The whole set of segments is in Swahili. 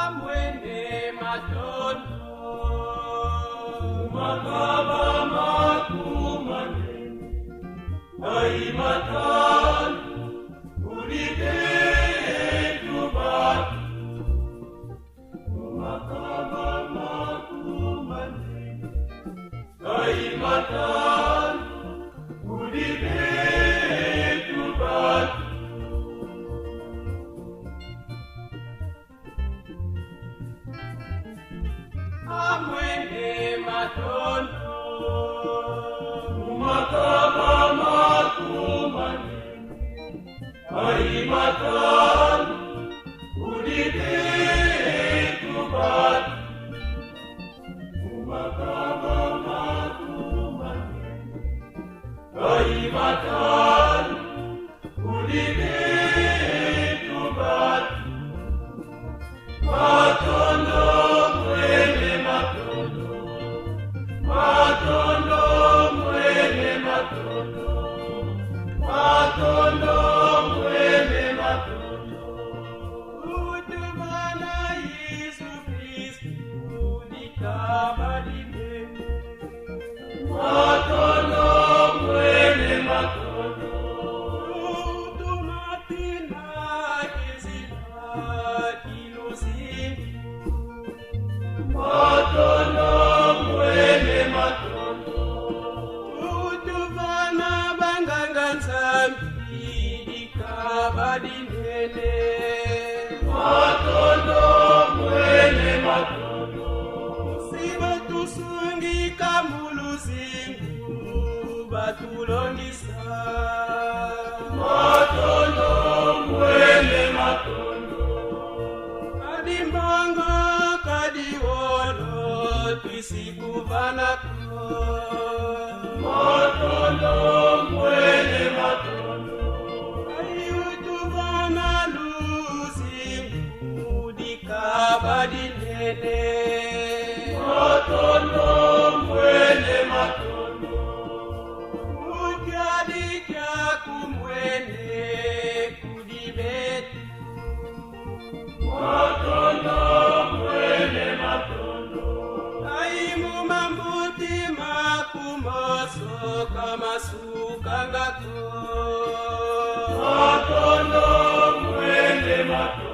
amwene matondo makaba makumane aimatan ulide tubat makaba makumane aimatan ulide tubat amwene matondo makaba makumane aimatan ulide tubat makaba makumane aimatan ulide tubat matondo mwene matondo matondo mwene matondo matondo mwene matondo utumana Yesu Kristu unikabadile matondo mwene matondo utumatina kizila kilozini matondo mwene matondo utuvana banganga nzambi dikabadinene matondo mwene matondo siba tusungika muluzingu batulongisa matondo mwene matondo kadimbango kadiwolo twisikuvanako matondo mwene matondo ayutuvana luzingu dikabadinene matondo mwene matondo utyadikya kumwene kudibetu matondo mwene matondo aimu mambuti makumoso kamasukangako matondo mwene matondo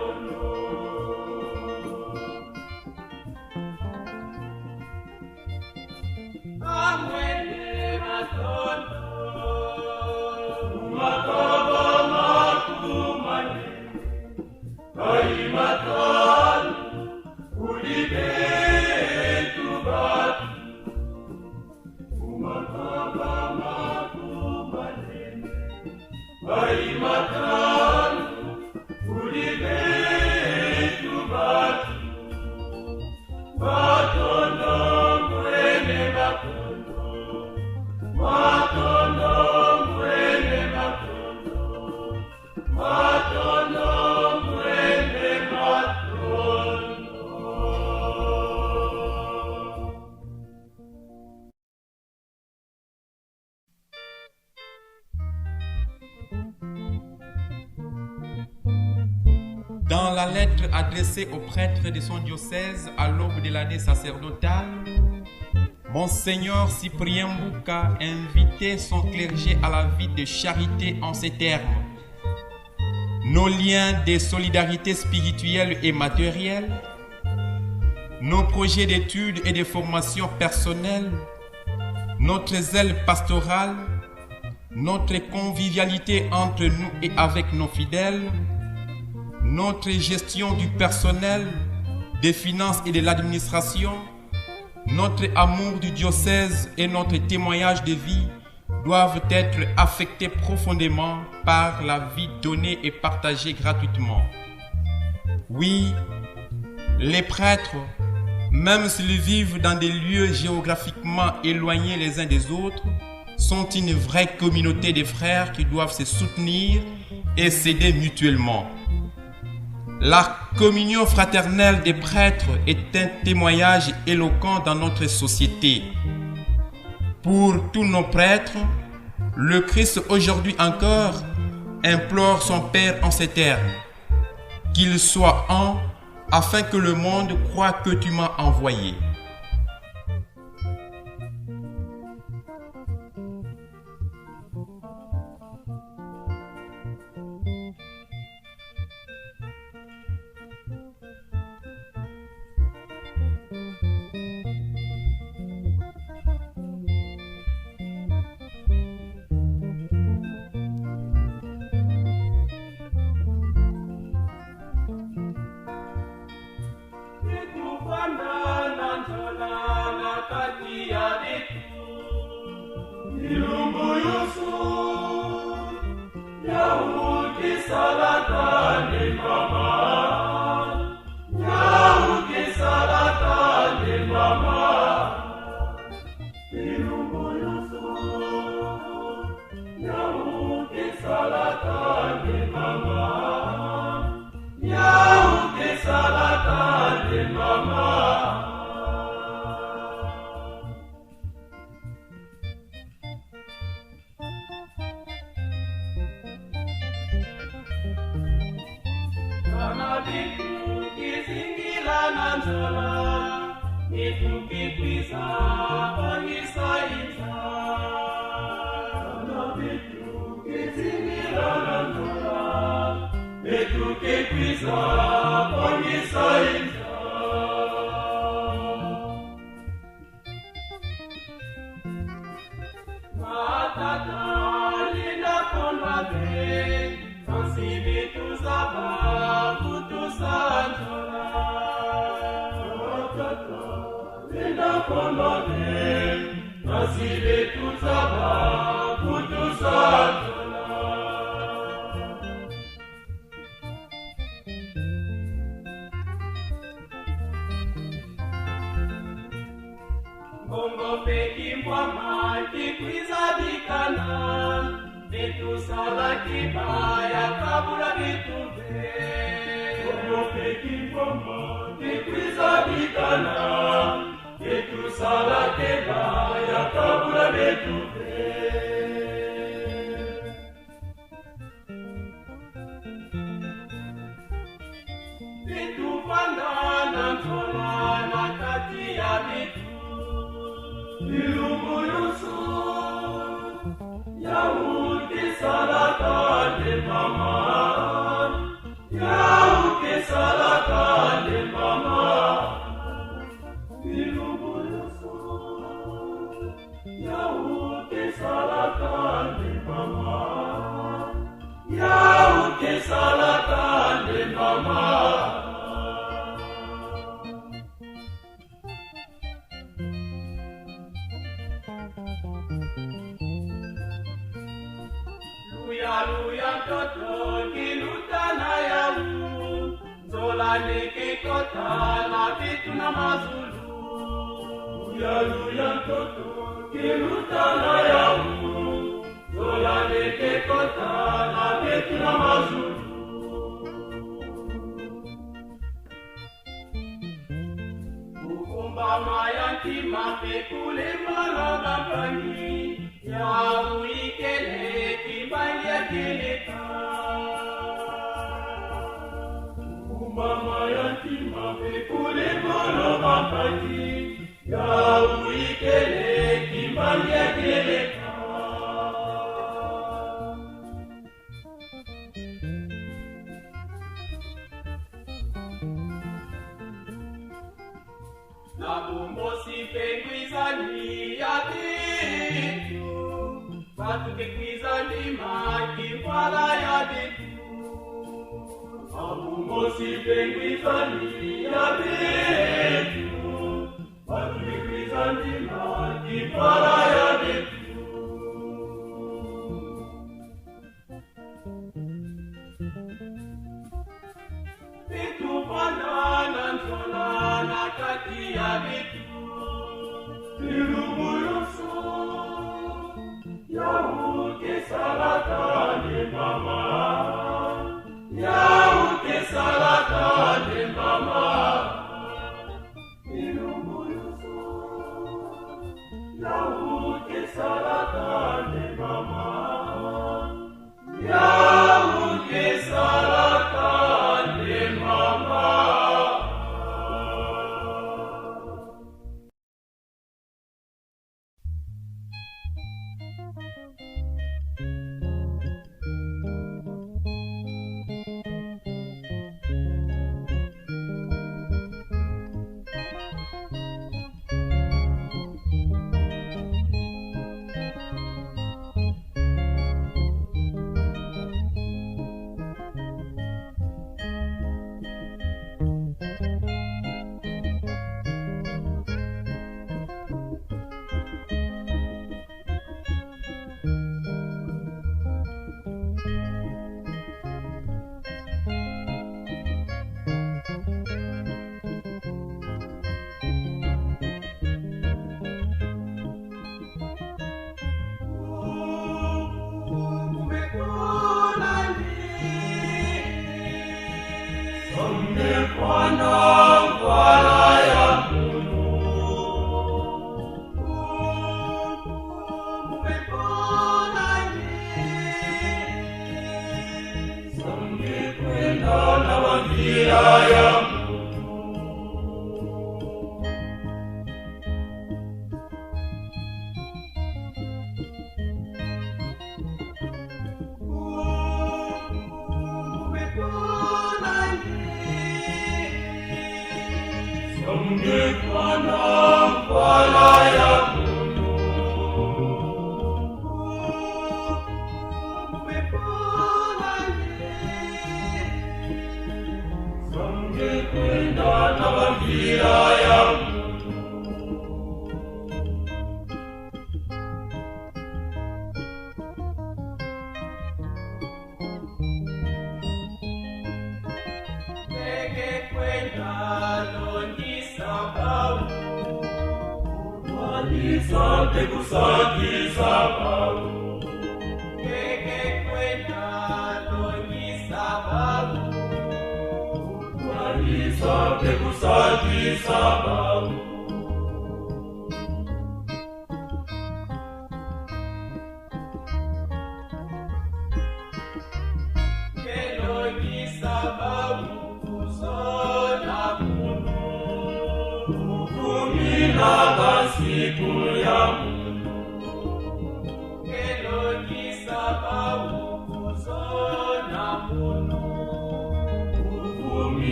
amwene matondo makaba makumane aimatan ulide tubat makaba makumane aimatan ulide tubat matondo mwene matondo matondo mwene matondo matondo mwene matondo. Dans la lettre adressée aux prêtres de son diocèse à l'aube de l'année sacerdotale, Monseigneur Cyprien Mbouka invitait son clergé à la vie de charité en ces termes. Nos liens de solidarité spirituelle et matérielle, nos projets d'études et de formation personnelle, notre zèle pastorale, notre convivialité entre nous et avec nos fidèles, notre gestion du personnel, des finances et de l'administration, notre amour du diocèse et notre témoignage de vie doivent être affectés profondément par la vie donnée et partagée gratuitement. Oui, les prêtres, même s'ils vivent dans des lieux géographiquement éloignés les uns des autres, sont une vraie communauté de frères qui doivent se soutenir et s'aider mutuellement. La communion fraternelle des prêtres est un témoignage éloquent dans notre société. Pour tous nos prêtres, le Christ aujourd'hui encore implore son Père en ces termes: qu'il soit un afin que le monde croie que tu m'as envoyé.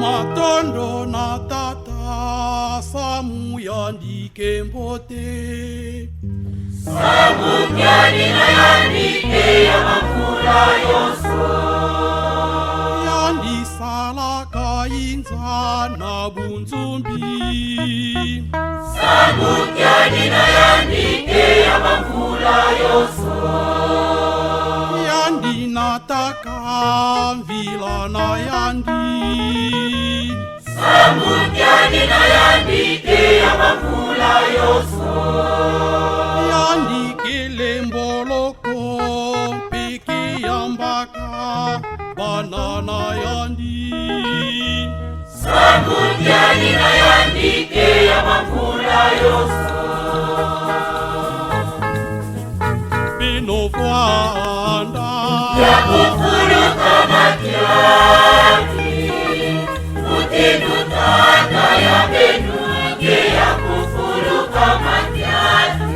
Matondo na tata samu yandike mbote samu kyani na yandike ya makula yoso yandi salaka inza na bunzumbi samu kyani na yandike ya makula yoso yandi na mataka mvila na yandi Samukyani na yandike ya mafula yoso yandikele mboloko peke yambaka banana yandi Samukyani na yandike ya mafula yoso Binovwanda ya kufuluka matyati Utidutata ya benuke ya kufuluka matyati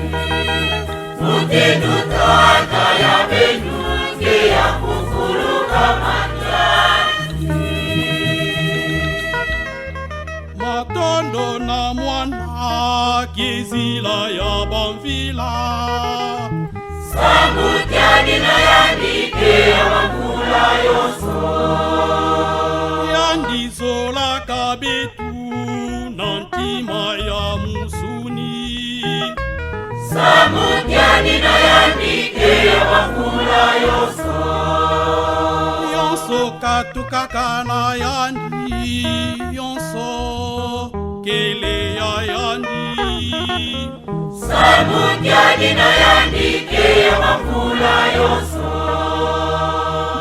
Utidutata ya benuke ya kufuluka matyati matondo na mwana gezila ya bamvila Samukyani na yandike ya mafula yoso yandizola kabetu na ntima ya musuni Samukyani na yandike ya mafula yoso yonso katukaka na yandi yonso kele ya yandi Samukyani na yandike ya mafula yoso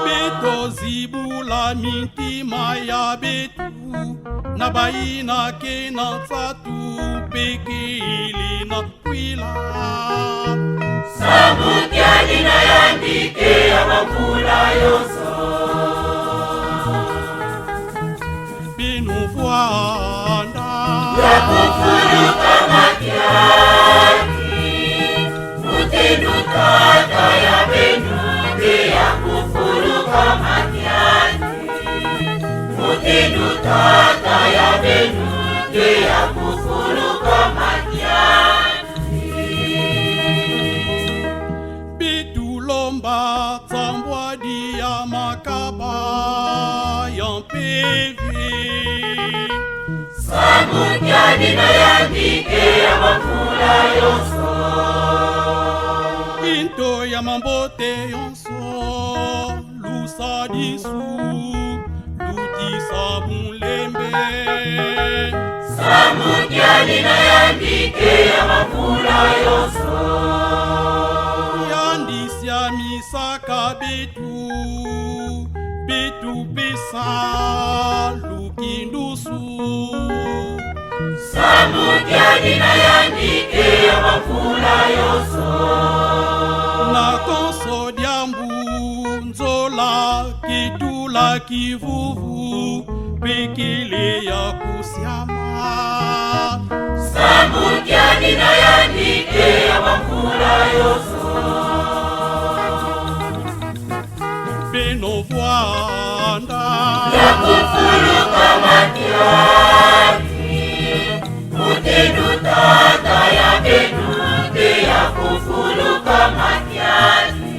beto zibula mintima ya betu na baina ke na tsatu peke ili na kwila Samukyani na yandike ya mafula yoso Binovwanda ya kufuluka matyati Utidutata ya benuke ya kufuluka matyati Utidutata ya benuke ya kufuluka matyati bitulomba tsambwadi ya makaba ya mpeve Samukyani na yandike ya mafula yoso into ya mambote yonso lusadisu lutisa bulembe Samukyani na yandike ya mafula yoso yandisya misaka betu betu pesa lukindusu Samukyani na yandike ya mafula yoso na konso diambu nzola kitula kivuvu pekele ya kusiama Samukyani na yandike ya mafula yoso Binovwanda ya kufuluka matyati Utidutata ya benuke ya kufuluka matyati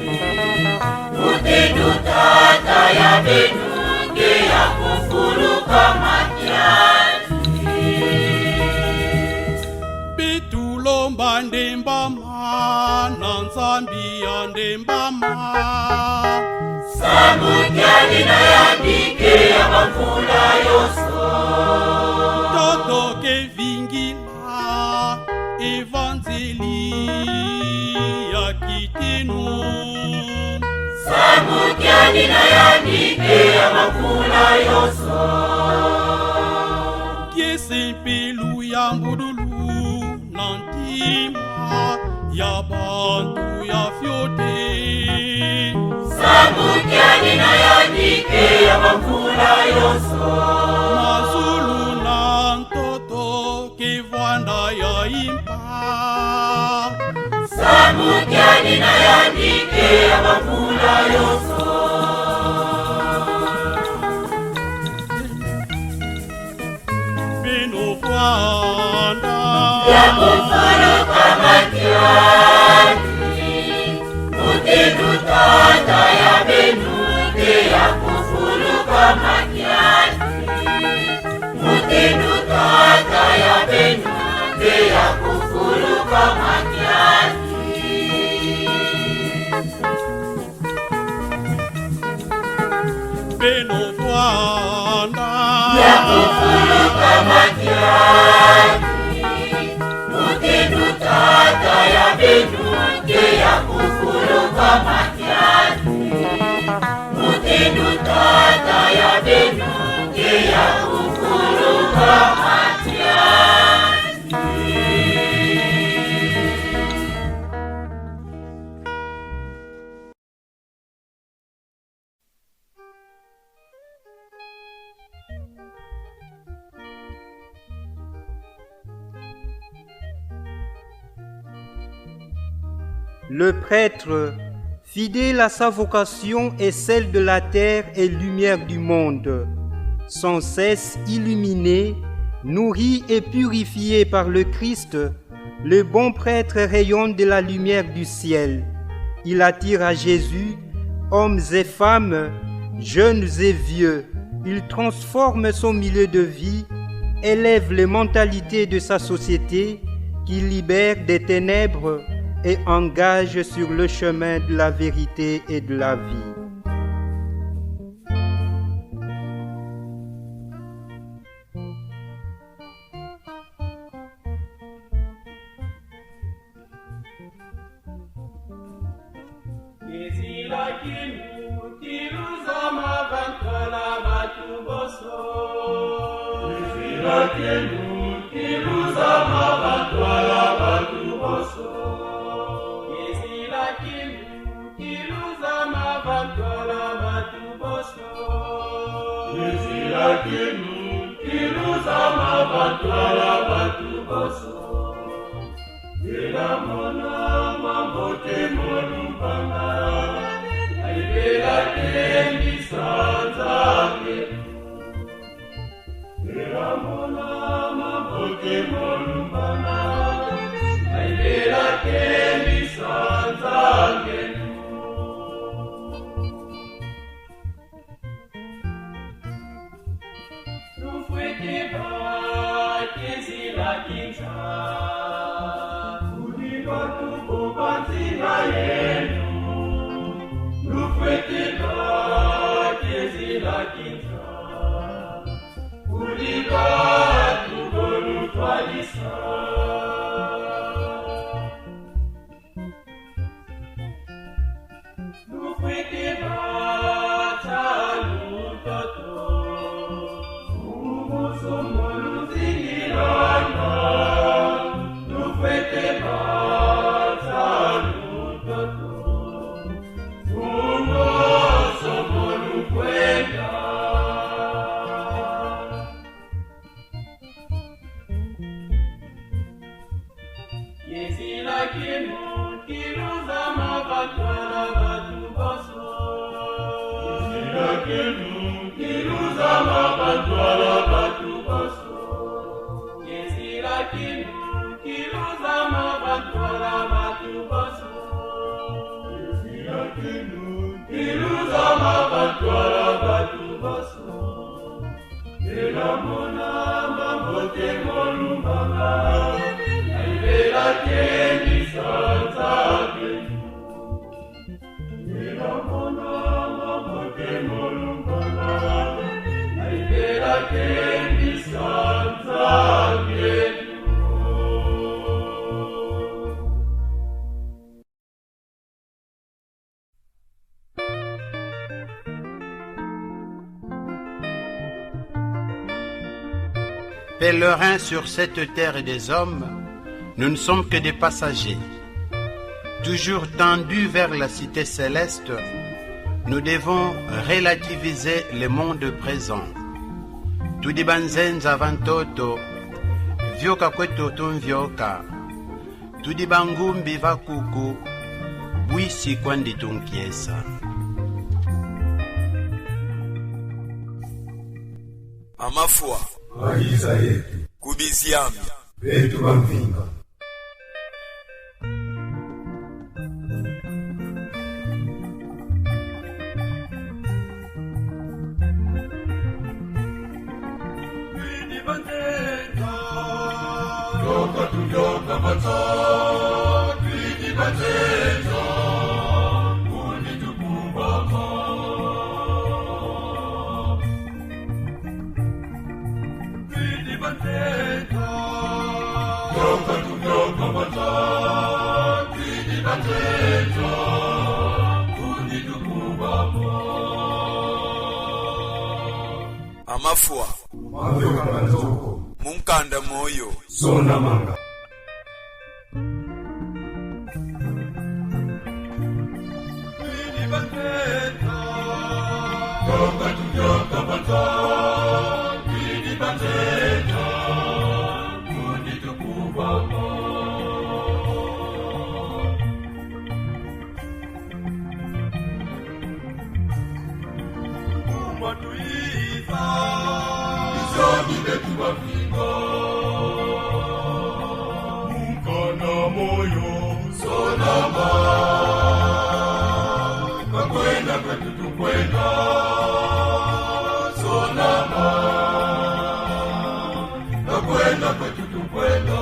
Utidutata ya benuke ya kufuluka matyati bitulomba ndembama na nzambi ya ndembama Samukyani na yandike ya mafula yoso totoke vingila evanzeli ya kitinu Samukyani na yandike ya mafula yoso kiesempelu ya mbudulu na ntima ya bantu ya fyote Samukyani na yandike ya mafula yoso mazulu na ntoto kevwanda ya impa Samukyani na yandike ya mafula yoso Binovwanda ya kufuluka matyati Utidutata ya benuke ya kufuluka matyati Utidutata ya benuke ya kufuluka matyati beno Bwana ya kufuluka matiani, mutinu tata ya benu ke ya kufuluka matiani, mutinu tata ya benu ke ya kufuluka matiani. Le prêtre, fidèle à sa vocation et celle de la terre et lumière du monde, sans cesse illuminé, nourri et purifié par le Christ, le bon prêtre rayonne de la lumière du ciel. Il attire à Jésus hommes et femmes, jeunes et vieux. Il transforme son milieu de vie, élève les mentalités de sa société, qui libère des ténèbres et engage sur le chemin de la vérité et de la vie. Pèlerins sur cette terre des hommes, nous ne sommes que des passagers. Toujours tendus vers la cité céleste, nous devons relativiser le monde présent. Tudi banzenza vantoto, vyoka kwetu tunvyoka. Tudi bangumbi vakuku, bwisi kwandi tunkiesa. Amafua Waiza yetu kubiziami betu bamvinga Yoka tuyoka mata Twidi bateta Kuni tukubama amafua maveka manzoko munkanda moyo sona manga Mukana moyo sonama kakwenda kwetu tukwenda sonama kakwenda kwetu tukwenda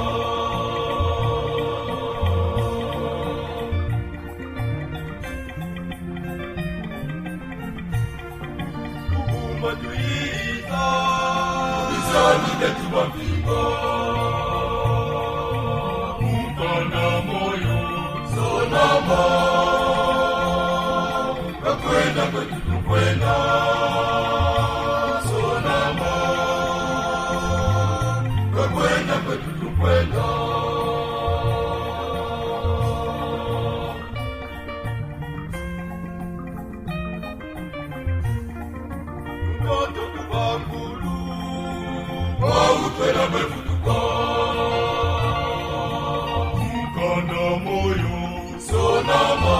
kumatuiza bizani betu bapinga mukana moyo sonama kakwenda kwetu tukwenda sonama kakwenda kwetu tukwenda mtoto kubakulu wautwela befutuka mukana moyo sonama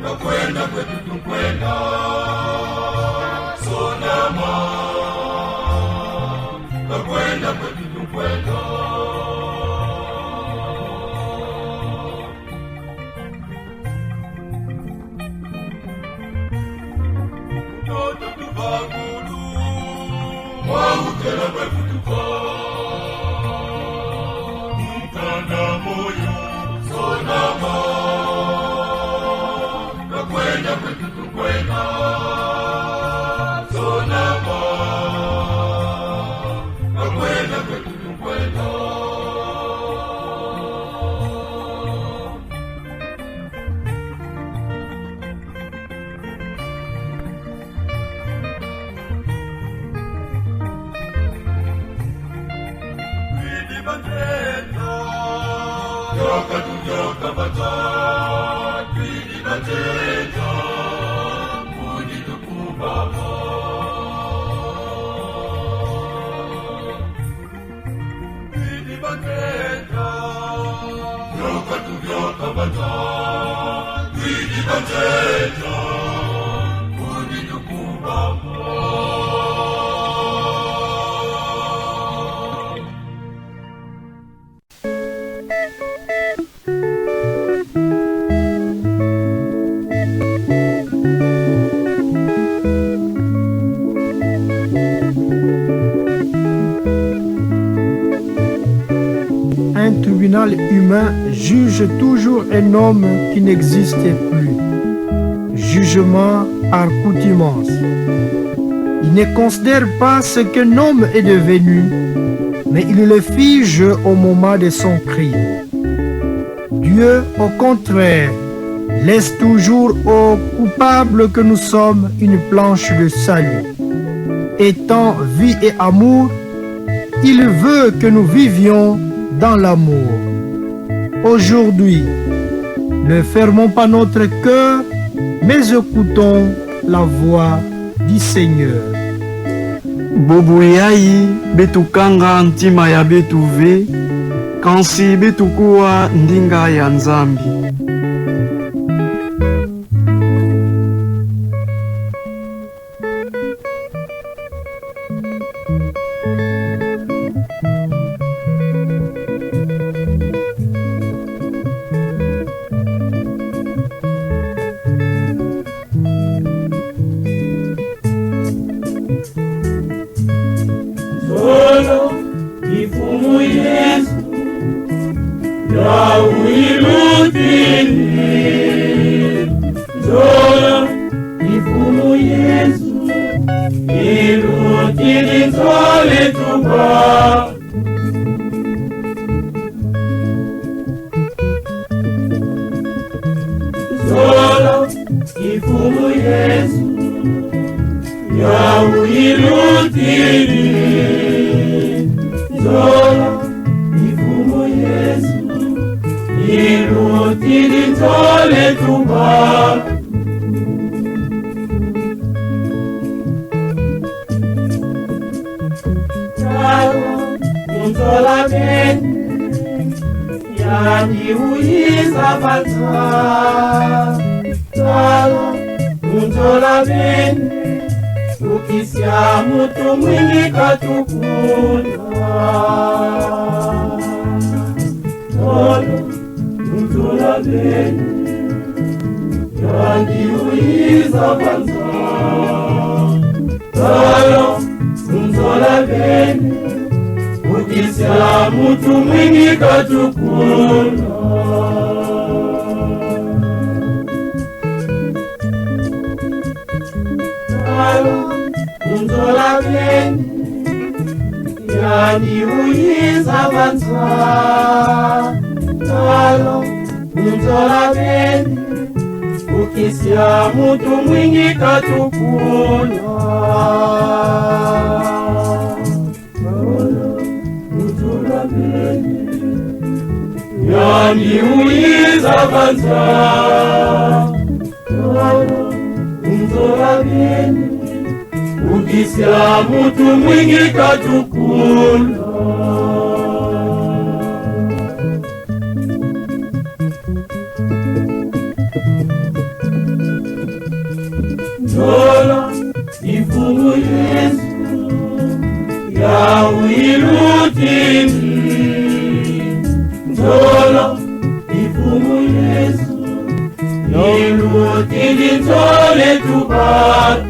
kakwenda kwetu tukwenda sonama kakwenda kwetu tukwenda mtoto kubakulu wautwela befutuka mukana moyo sonama kakwenda kwetu tukwenda sonama kakwenda kwetu tukwenda Joka bata, twidi bateta, kuni tukubaba. twidi bateta Joka bata, twidi bateta, kuni tukubaba. Un tribunal humain juge toujours un homme qui n'existait plus. Jugement par coutumance. Il ne considère pas ce qu'un homme est devenu, mais il le fige au moment de son crime. Dieu, au contraire, laisse toujours aux coupables que nous sommes une planche de salut. Étant vie et amour, il veut que nous vivions dans l'amour. Aujourd'hui, ne fermons pas notre cœur, mais écoutons la voix du Seigneur. Bobuyai betukanga ntima ya betuve kansi betukuwa ndinga ya nzambi. Solo ifumu Yesu ya uilutini. Solo ifumu Yesu ilutini sole tuba. Solo ifumu Yesu ya uilutini. Nzola ifumo Yesu ilutini nzole tuba. Nzola beni yani uiza banza. Nzola beni ukisia mutu mwingi katukuna. Nzola beni yani uiza banza. Nzola beni ukisia mutu mwingi katukuna. Nzola beni yani uiza banza. Nzola beni ukisia mutu mwingi katukuna. Nzola beni yani uiza banza. Nzola beni ukisia mutu mwingi katukuna. Nzola ifumu Yesu ya uilutini. Nzola ifumu Yesu ilutini nzole tubatu.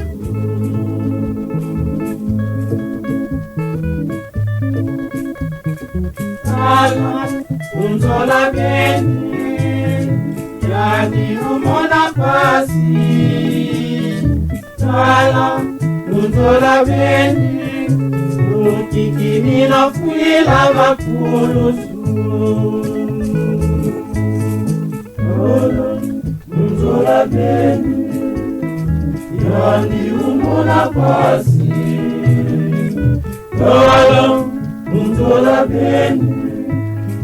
Nzola beni yani umona pasi. Nzola beni ukikini na fuila bakulusu. Nzola beni yani umona pasi. Nzola beni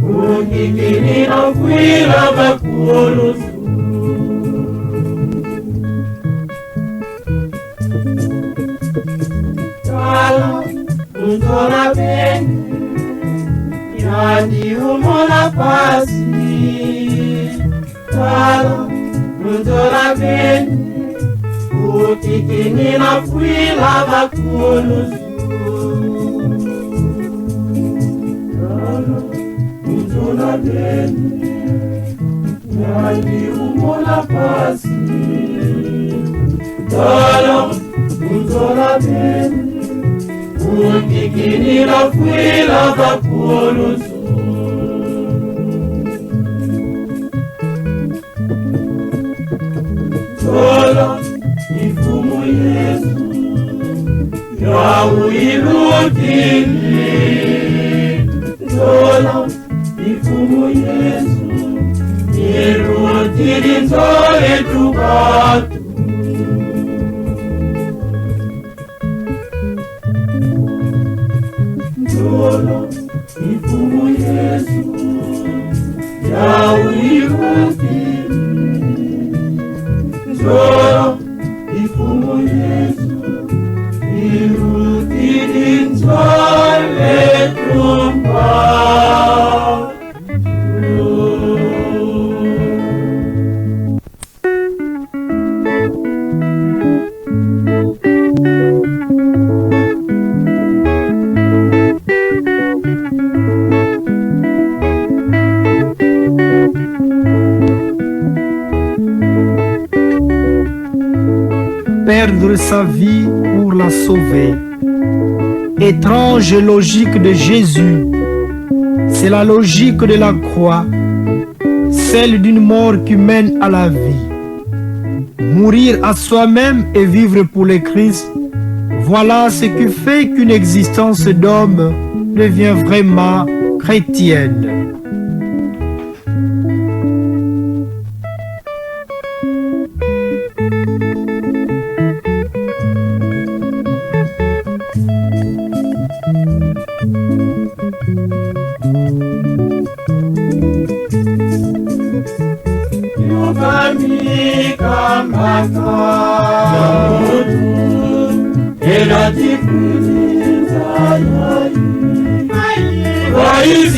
ukikini na fuila bakulusu. Nzola beni yani umona pasi. Nzola beni ukikini na fuila bakulusu. Nzola beni yani umona pasi. Nzola beni ukikini na fuila bakulusu. Nzola ifumu Yesu ya uilutini. Nzola ifumu Yesu ilutini nzole tubatu. Nzola ifumu Yesu ya uilutini. Nzola ifumu Yesu ilutini nzole tubatu. Perdre sa vie pour la sauver. Étrange logique de Jésus. C'est la logique de la croix, celle d'une mort qui mène à la vie. Mourir à soi-même et vivre pour le Christ, voilà ce qui fait qu'une existence d'homme devient vraiment chrétienne.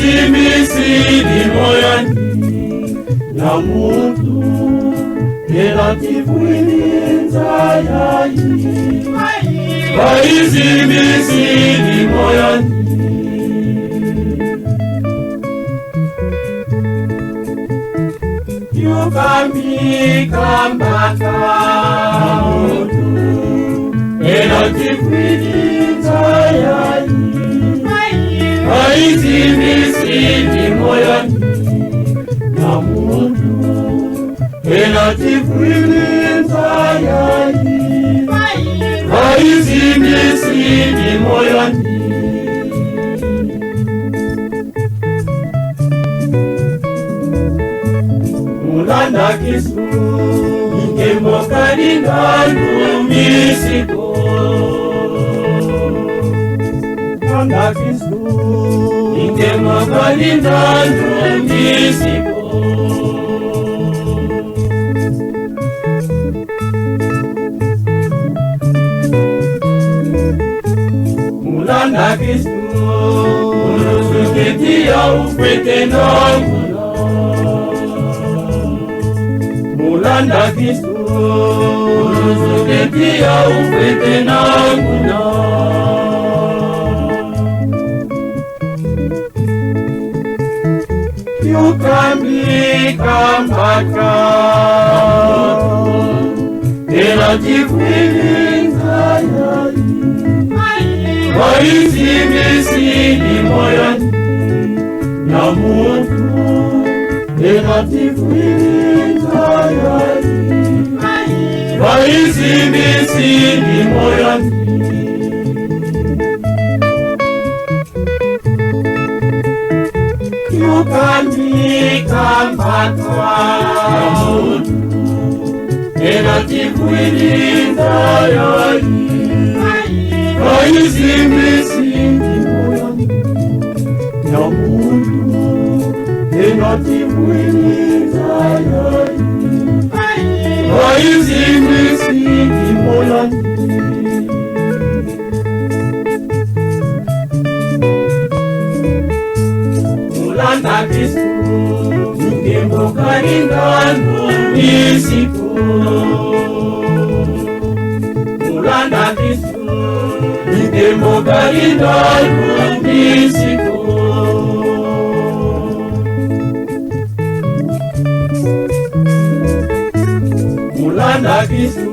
Waizimisini moyoni ya mutu elativuilinza yai waizimisini moyoni yukamikambaka mutu elativuilinza yai waizimisini moyoni na mutu elativuilinza yai waizimisini moyoni mulanda kisu ingemokalingalumisiko mulanda kisu ingemokalingalumisiko mulanda kisu unusuketia ufwete nangula mulanda kisu unusuketia ufwete nangula yukamikambaka elativuilinza yai waizimisini moyoni ya mutu elativuilinza yai waizimisini moyoni yukamikambaka mutu elativuilinza yai waizimisini moyoni ya mutu elativuilinza yai waizimisini moyoni mulanda kisu ingembokalingano misiko mulanda kisu ingembokalingano misiko mulanda kisu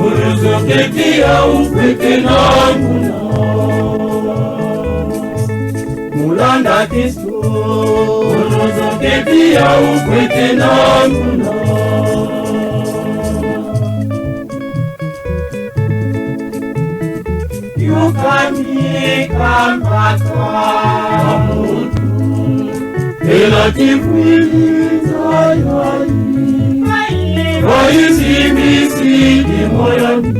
unuzoketia ufwete nanguna mulanda kisu unuzoketia ufwete nanguna yukamikambaka mutu elativuilinza yai waizimisini moyoni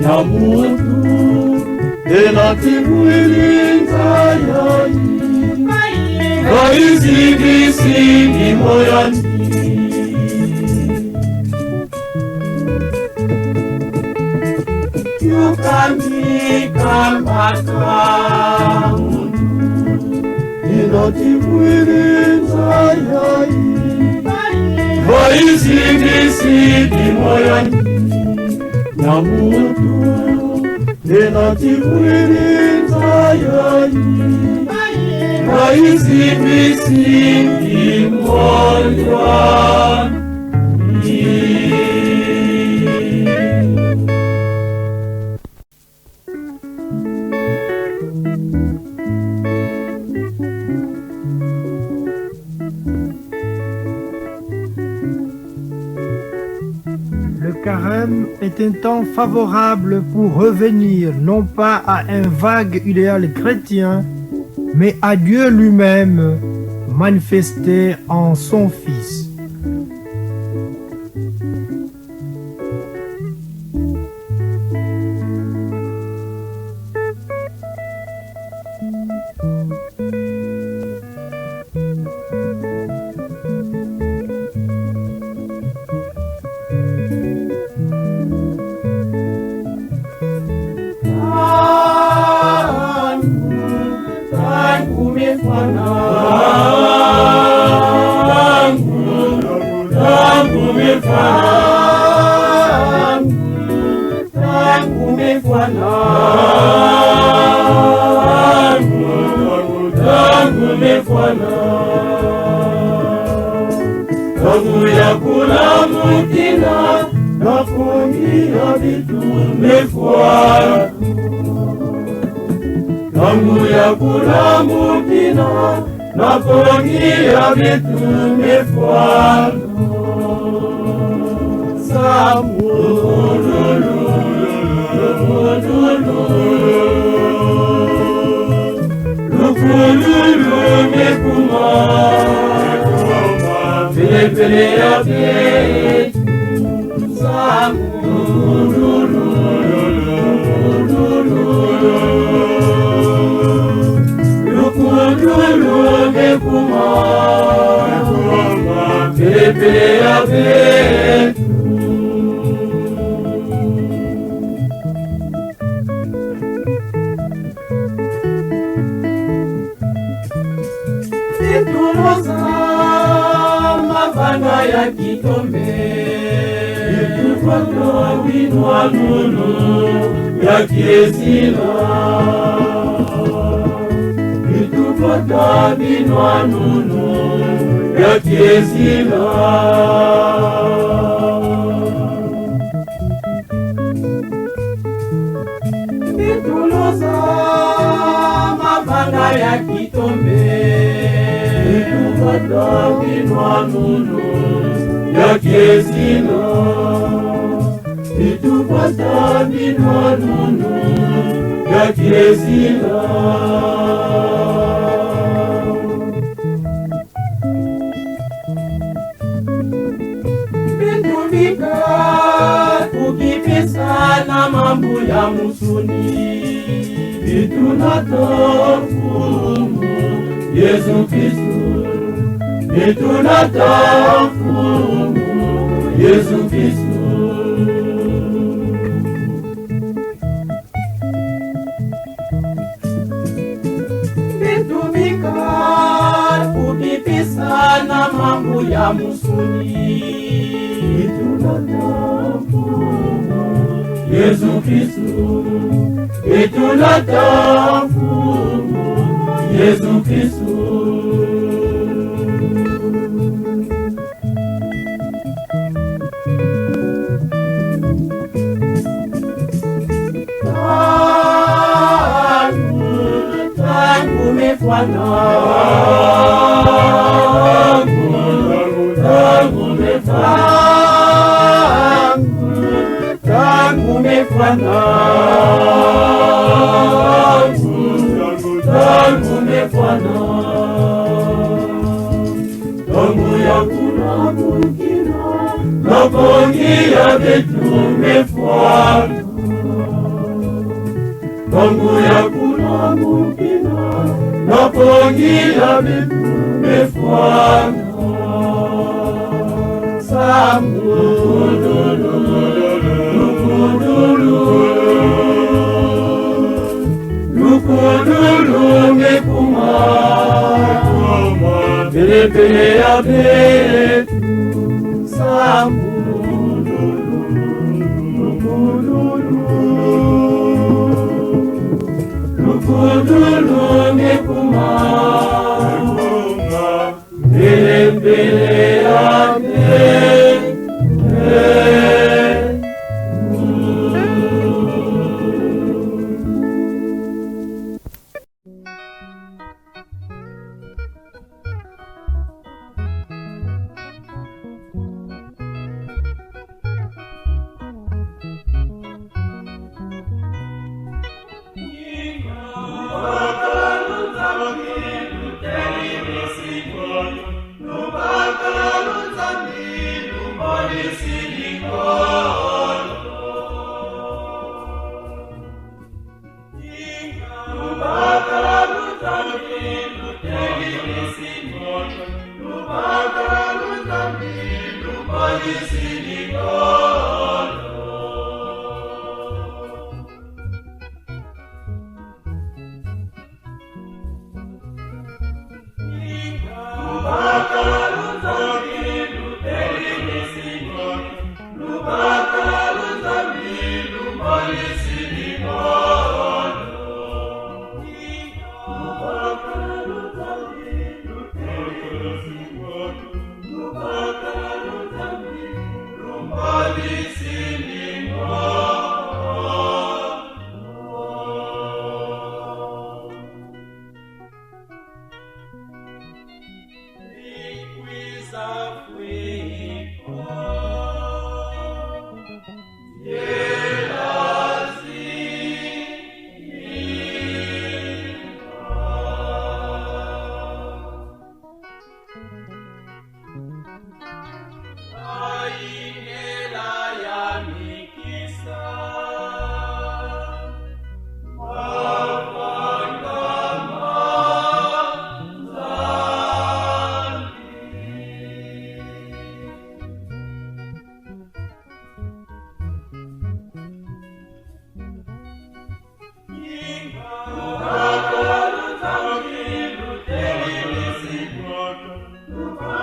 ya mutu elativuilinza yai waizimisini moyoni yukamikambaka mutu elativuilinza yai waizimisini moyoni ya mutu elativuilinza yai waizimisini moyoni. Le carême est un temps favorable pour revenir non pas à un vague idéal chrétien, mais à Dieu lui-même manifesté en son Fils. umefana, tangu umefana, tangu umefana, tangu umefana, tangu ya kula mutina na kuingia vitu umefana, tangu ya kula mutina na kuingia vitu umefana. Lukululu mekuma Pele ya petu Lukululu mekuma Pele ya petu mabana ya kitombe itupata winwa nunu ya kiesila itupata winwa nunu ya kiesila ituloza mabana ya kitombe itupata winwa nunu ya kiesila itupata winwa nunu ya kiesila vitumika kukipesa na mambo ya musuni vitunatofumu Yesu Kristo vitunatofumu Yesu Kristo vitumika kukipesa na mambo ya musuni vitunatofumu Yesu Kristo vitunatofumu Yesu Kristo tangu umefana, tangu umefana, tangu umefana, tangu umefana, tangu ya kula mukina na kuingia vitu umefana, tangu ya kula mukina na kuingia vitu umefana. Lukululu mekuma Pele ya petu Lukululu mekuma Pele ya petu Lupa